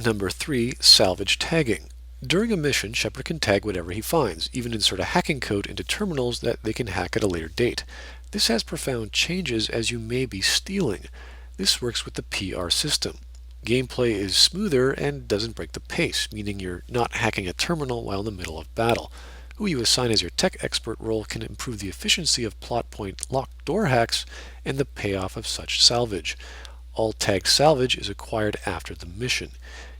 Number 3. Salvage Tagging. During a mission, Shepard can tag whatever he finds, even insert a hacking code into terminals that they can hack at a later date. This has profound changes as you may be stealing. This works with the PR system. Gameplay is smoother and doesn't break the pace, meaning you're not hacking a terminal while in the middle of battle. Who you assign as your tech expert role can improve the efficiency of plot point locked door hacks and the payoff of such salvage. All tagged salvage is acquired after the mission.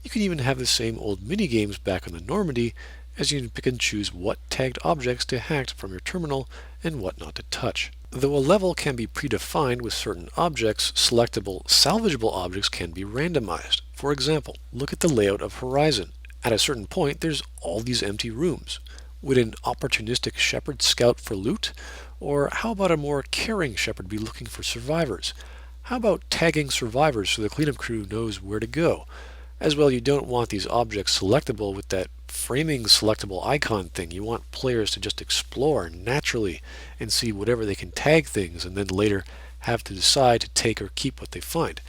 You can even have the same old minigames back on the Normandy, as you can pick and choose what tagged objects to hack from your terminal and what not to touch. Though a level can be predefined with certain objects, selectable, salvageable objects can be randomized. For example, look at the layout of Horizon. At a certain point, there's all these empty rooms. Would an opportunistic Shepard scout for loot? Or how about a more caring Shepard be looking for survivors? How about tagging survivors so the cleanup crew knows where to go? As well, you don't want these objects selectable with that framing selectable icon thing. You want players to just explore naturally and see whatever they can tag things and then later have to decide to take or keep what they find.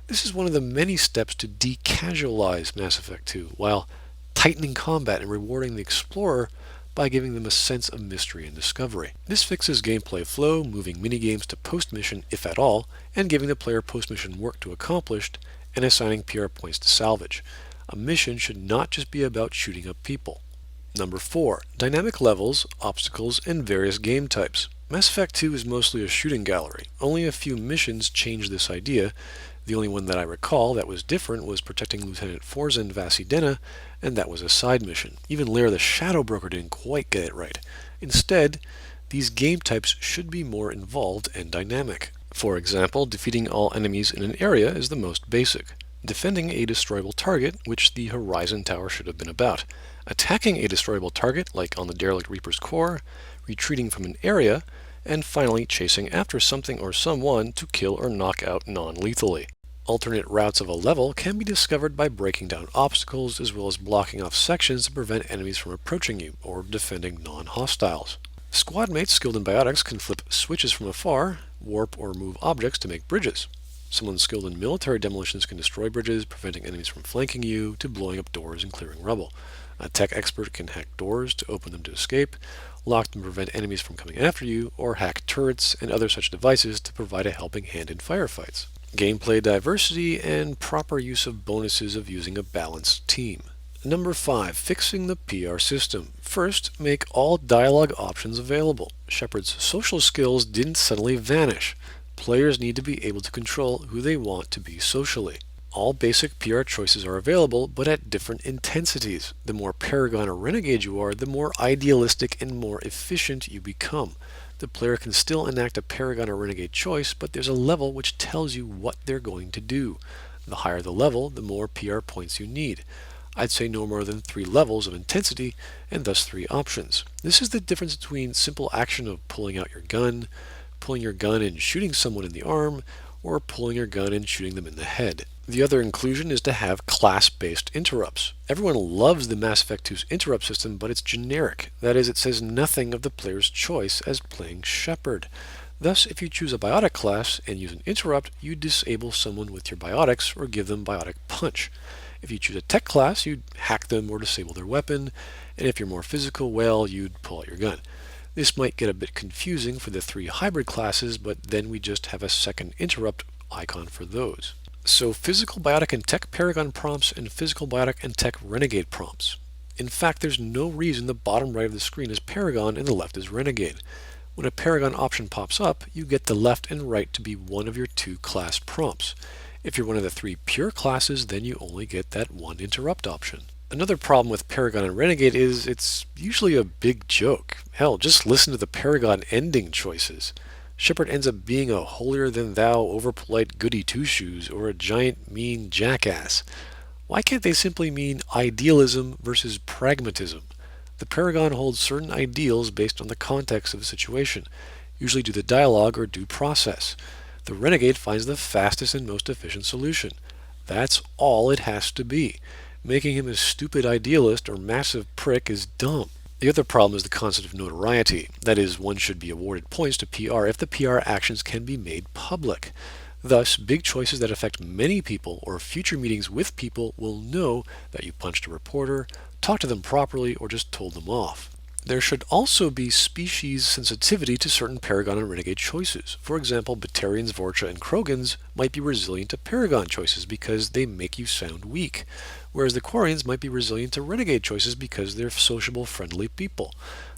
This is one of the many steps to decasualize Mass Effect 2 while tightening combat and rewarding the explorer by giving them a sense of mystery and discovery. This fixes gameplay flow, moving minigames to post-mission if at all, and giving the player post-mission work to accomplish and assigning PR points to salvage. A mission should not just be about shooting up people. Number 4. Dynamic levels, obstacles, and various game types. Mass Effect 2 is mostly a shooting gallery. Only a few missions change this idea. The only one that I recall that was different was protecting Lieutenant Forzen Vasidena, and that was a side mission. Even Lair the Shadow Broker didn't quite get it right. Instead, these game types should be more involved and dynamic. For example, defeating all enemies in an area is the most basic. Defending a destroyable target, which the Horizon Tower should have been about. Attacking a destroyable target, like on the derelict Reaper's core. Retreating from an area. And finally, chasing after something or someone to kill or knock out non-lethally. Alternate routes of a level can be discovered by breaking down obstacles as well as blocking off sections to prevent enemies from approaching you, or defending non-hostiles. Squad mates skilled in biotics can flip switches from afar, warp or move objects to make bridges. Someone skilled in military demolitions can destroy bridges, preventing enemies from flanking you, to blowing up doors and clearing rubble. A tech expert can hack doors to open them to escape, lock them to prevent enemies from coming after you, or hack turrets and other such devices to provide a helping hand in firefights. Gameplay diversity and proper use of bonuses of using a balanced team. Number 5. Fixing the PR system. First, make all dialogue options available. Shepard's social skills didn't suddenly vanish. Players need to be able to control who they want to be socially. All basic PR choices are available, but at different intensities. The more Paragon or Renegade you are, the more idealistic and more efficient you become. The player can still enact a Paragon or Renegade choice, but there's a level which tells you what they're going to do. The higher the level, the more PR points you need. I'd say no more than 3 levels of intensity, and thus 3 options. This is the difference between simple action of pulling out your gun and shooting someone in the arm, or pulling your gun and shooting them in the head. The other inclusion is to have class-based interrupts. Everyone loves the Mass Effect 2's interrupt system, but it's generic. That is, it says nothing of the player's choice as playing Shepard. Thus, if you choose a biotic class and use an interrupt, you disable someone with your biotics or give them biotic punch. If you choose a tech class, you'd hack them or disable their weapon, and if you're more physical, well, you'd pull out your gun. This might get a bit confusing for the 3 hybrid classes, but then we just have a second interrupt icon for those. So physical biotic and tech Paragon prompts and physical biotic and tech Renegade prompts. In fact, there's no reason the bottom right of the screen is Paragon and the left is Renegade. When a Paragon option pops up, you get the left and right to be one of your 2 class prompts. If you're one of the 3 pure classes, then you only get that 1 interrupt option. Another problem with Paragon and Renegade is it's usually a big joke. Hell, just listen to the Paragon ending choices. Shepard ends up being a holier-than-thou, overpolite goody-two-shoes or a giant mean jackass. Why can't they simply mean idealism versus pragmatism? The Paragon holds certain ideals based on the context of the situation, usually due to dialogue or due process. The Renegade finds the fastest and most efficient solution. That's all it has to be. Making him a stupid idealist or massive prick is dumb. The other problem is the concept of notoriety. That is, one should be awarded points to PR if the PR actions can be made public. Thus, big choices that affect many people or future meetings with people will know that you punched a reporter, talked to them properly, or just told them off. There should also be species sensitivity to certain Paragon and Renegade choices. For example, Batarians, Vorcha, and Krogans might be resilient to Paragon choices because they make you sound weak, whereas the Quarians might be resilient to Renegade choices because they're sociable, friendly people.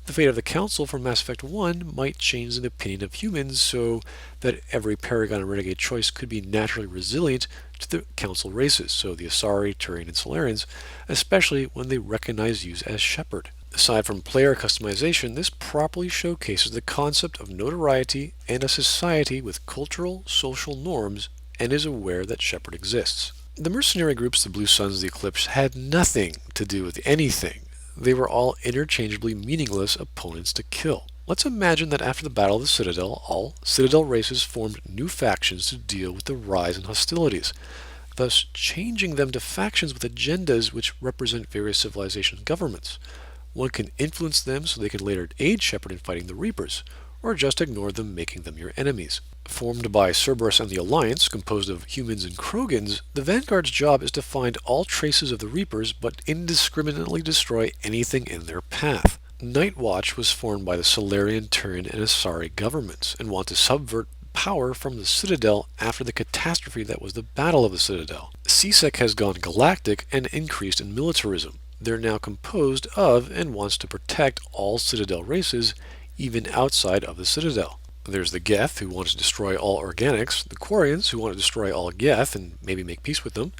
The fate of the Council from Mass Effect 1 might change the opinion of humans so that every Paragon and Renegade choice could be naturally resilient to the Council races, so the Asari, Turian, and Salarians, especially when they recognize you as Shepard. Aside from player customization, this properly showcases the concept of notoriety and a society with cultural, social norms and is aware that Shepard exists. The mercenary groups, the Blue Suns, the Eclipse, had nothing to do with anything. They were all interchangeably meaningless opponents to kill. Let's imagine that after the Battle of the Citadel, all Citadel races formed new factions to deal with the rise in hostilities, thus changing them to factions with agendas which represent various civilization governments. One can influence them so they can later aid Shepard in fighting the Reapers, or just ignore them, making them your enemies. Formed by Cerberus and the Alliance, composed of humans and Krogans, the Vanguard's job is to find all traces of the Reapers but indiscriminately destroy anything in their path. Nightwatch was formed by the Salarian, Turian, and Asari governments, and want to subvert power from the Citadel after the catastrophe that was the Battle of the Citadel. CSEC has gone galactic and increased in militarism. They're now composed of and wants to protect all Citadel races, even outside of the Citadel. There's the Geth, who want to destroy all organics, the Quarians, who want to destroy all Geth and maybe make peace with them,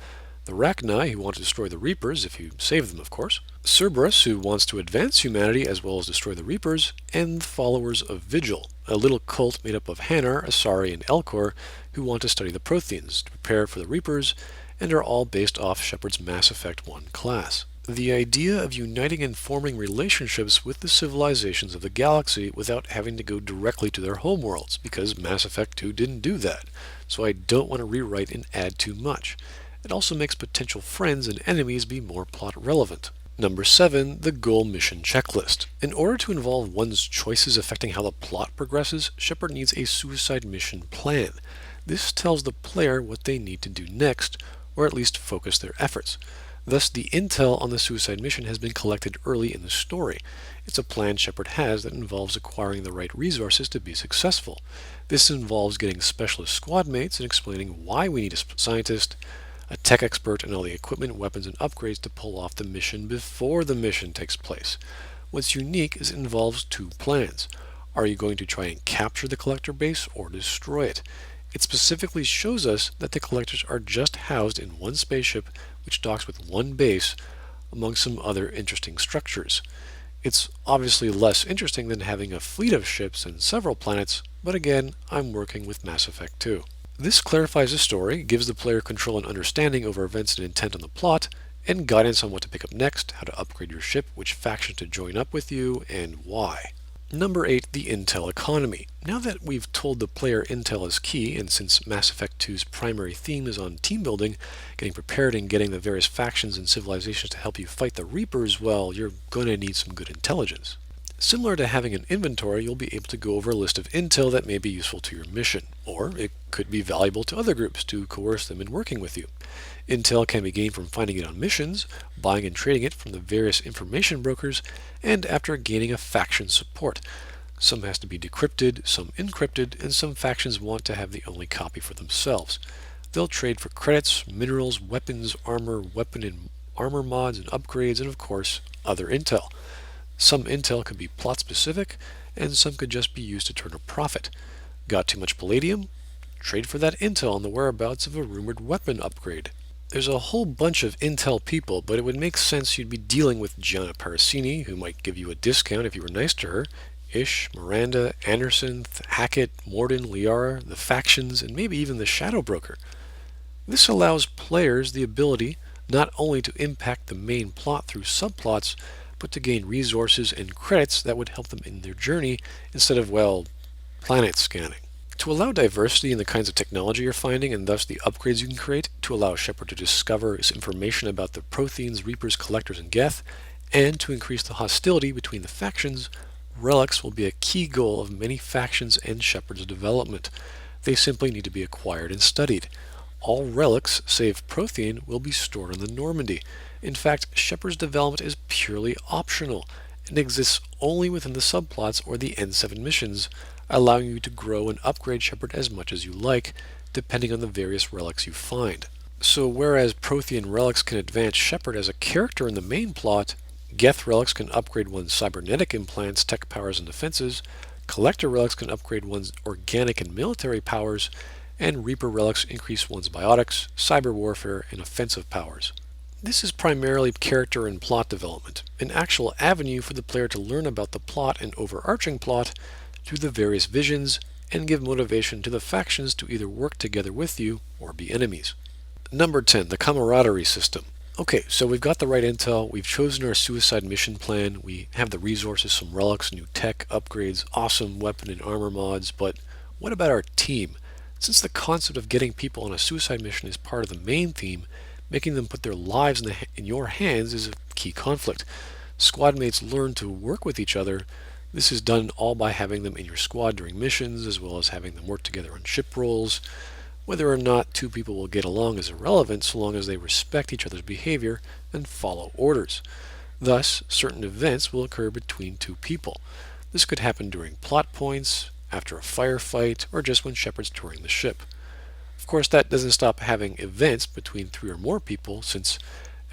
the Rachni, who want to destroy the Reapers, if you save them, of course, Cerberus, who wants to advance humanity as well as destroy the Reapers, and the followers of Vigil, a little cult made up of Hanar, Asari, and Elcor, who want to study the Protheans, to prepare for the Reapers, and are all based off Shepard's Mass Effect 1 class. The idea of uniting and forming relationships with the civilizations of the galaxy without having to go directly to their homeworlds, because Mass Effect 2 didn't do that, so I don't want to rewrite and add too much. It also makes potential friends and enemies be more plot relevant. Number 7, the goal mission checklist. In order to involve one's choices affecting how the plot progresses, Shepard needs a suicide mission plan. This tells the player what they need to do next, or at least focus their efforts. Thus, the intel on the suicide mission has been collected early in the story. It's a plan Shepard has that involves acquiring the right resources to be successful. This involves getting specialist squad mates and explaining why we need a scientist, a tech expert, and all the equipment, weapons, and upgrades to pull off the mission before the mission takes place. What's unique is it involves two plans. Are you going to try and capture the collector base or destroy it? It specifically shows us that the collectors are just housed in one spaceship which docks with one base among some other interesting structures. It's obviously less interesting than having a fleet of ships and several planets, but again, I'm working with Mass Effect 2. This clarifies the story, gives the player control and understanding over events and intent on the plot, and guidance on what to pick up next, how to upgrade your ship, which faction to join up with you, and why. Number 8, the Intel economy. Now that we've told the player Intel is key, and since Mass Effect 2's primary theme is on team building, getting prepared and getting the various factions and civilizations to help you fight the Reapers, well, you're going to need some good intelligence. Similar to having an inventory, you'll be able to go over a list of intel that may be useful to your mission, or it could be valuable to other groups to coerce them in working with you. Intel can be gained from finding it on missions, buying and trading it from the various information brokers, and after gaining a faction support. Some has to be decrypted, some encrypted, and some factions want to have the only copy for themselves. They'll trade for credits, minerals, weapons, armor, weapon and armor mods and upgrades, and of course, other intel. Some intel could be plot specific, and some could just be used to turn a profit. Got too much palladium? Trade for that intel on the whereabouts of a rumored weapon upgrade. There's a whole bunch of intel people, but it would make sense you'd be dealing with Gianna Parasini, who might give you a discount if you were nice to her, Ish, Miranda, Anderson, Hackett, Morden, Liara, the factions, and maybe even the Shadow Broker. This allows players the ability not only to impact the main plot through subplots, but to gain resources and credits that would help them in their journey instead of, well, planet scanning. To allow diversity in the kinds of technology you're finding and thus the upgrades you can create, to allow Shepard to discover information about the Protheans, Reapers, Collectors, and Geth, and to increase the hostility between the factions, relics will be a key goal of many factions and Shepard's development. They simply need to be acquired and studied. All relics, save Prothean, will be stored on the Normandy. In fact, Shepard's development is purely optional and exists only within the subplots or the N7 missions, allowing you to grow and upgrade Shepard as much as you like, depending on the various relics you find. So whereas Prothean relics can advance Shepard as a character in the main plot, Geth relics can upgrade one's cybernetic implants, tech powers, and defenses, Collector relics can upgrade one's organic and military powers, and Reaper relics increase one's biotics, cyber warfare, and offensive powers. This is primarily character and plot development, an actual avenue for the player to learn about the plot and overarching plot through the various visions and give motivation to the factions to either work together with you or be enemies. Number 10, the Camaraderie System. Okay, so we've got the right intel, we've chosen our suicide mission plan, we have the resources, some relics, new tech, upgrades, awesome weapon and armor mods, but what about our team? Since the concept of getting people on a suicide mission is part of the main theme, making them put their lives in your hands is a key conflict. Squad mates learn to work with each other. This is done all by having them in your squad during missions, as well as having them work together on ship roles. Whether or not two people will get along is irrelevant so long as they respect each other's behavior and follow orders. Thus, certain events will occur between two people. This could happen during plot points, after a firefight, or just when Shepard's touring the ship. Of course, that doesn't stop having events between 3 or more people, since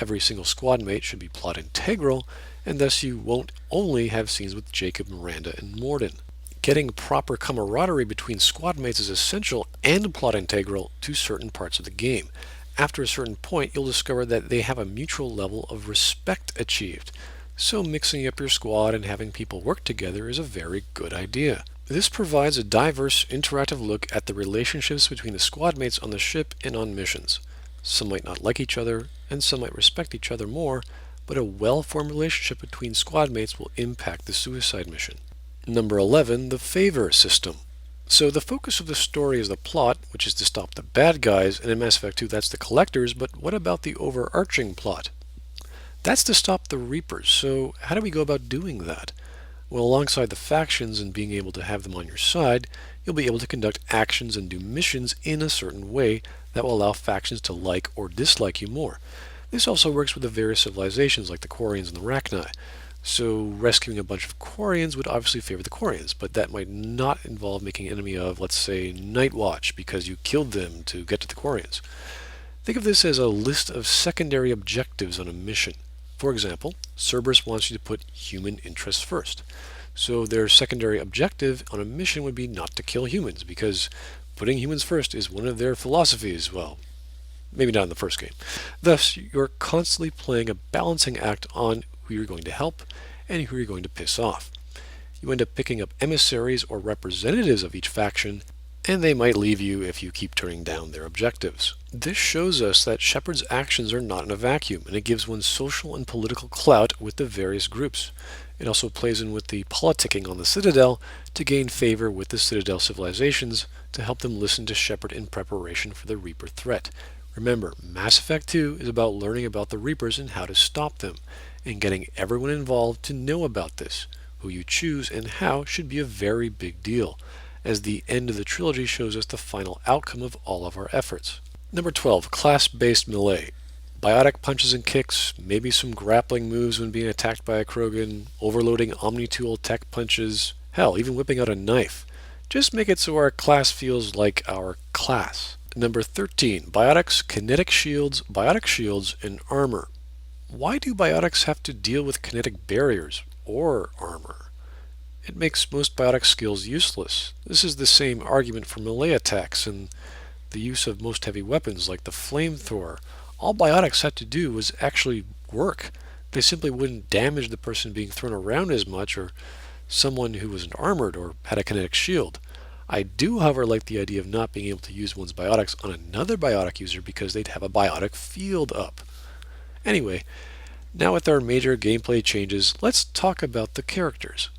every single squad mate should be plot integral, and thus you won't only have scenes with Jacob, Miranda, and Morden. Getting proper camaraderie between squad mates is essential and plot integral to certain parts of the game. After a certain point, you'll discover that they have a mutual level of respect achieved, so mixing up your squad and having people work together is a very good idea. This provides a diverse, interactive look at the relationships between the squad mates on the ship and on missions. Some might not like each other, and some might respect each other more, but a well-formed relationship between squad mates will impact the suicide mission. Number 11, the favor system. So the focus of the story is the plot, which is to stop the bad guys, and in Mass Effect 2 that's the Collectors, but what about the overarching plot? That's to stop the Reapers, so how do we go about doing that? Well, alongside the factions and being able to have them on your side, you'll be able to conduct actions and do missions in a certain way that will allow factions to like or dislike you more. This also works with the various civilizations like the Quarians and the Rachni. So rescuing a bunch of Quarians would obviously favor the Quarians, but that might not involve making an enemy of, let's say, Nightwatch because you killed them to get to the Quarians. Think of this as a list of secondary objectives on a mission. For example, Cerberus wants you to put human interests first. So their secondary objective on a mission would be not to kill humans, because putting humans first is one of their philosophies. Well, maybe not in the first game. Thus, you're constantly playing a balancing act on who you're going to help and who you're going to piss off. You end up picking up emissaries or representatives of each faction, and they might leave you if you keep turning down their objectives. This shows us that Shepard's actions are not in a vacuum, and it gives one social and political clout with the various groups. It also plays in with the politicking on the Citadel to gain favor with the Citadel civilizations to help them listen to Shepard in preparation for the Reaper threat. Remember, Mass Effect 2 is about learning about the Reapers and how to stop them, and getting everyone involved to know about this. Who you choose and how should be a very big deal, as the end of the trilogy shows us the final outcome of all of our efforts. Number 12, class-based melee. Biotic punches and kicks, maybe some grappling moves when being attacked by a Krogan, overloading Omni-Tool tech punches, hell, even whipping out a knife. Just make it so our class feels like our class. Number 13, biotics, kinetic shields, biotic shields, and armor. Why do biotics have to deal with kinetic barriers or armor? It makes most biotic skills useless. This is the same argument for melee attacks and the use of most heavy weapons like the flamethrower. All biotics had to do was actually work. They simply wouldn't damage the person being thrown around as much, or someone who wasn't armored or had a kinetic shield. I do, however, like the idea of not being able to use one's biotics on another biotic user because they'd have a biotic field up. Anyway, now with our major gameplay changes, let's talk about the characters.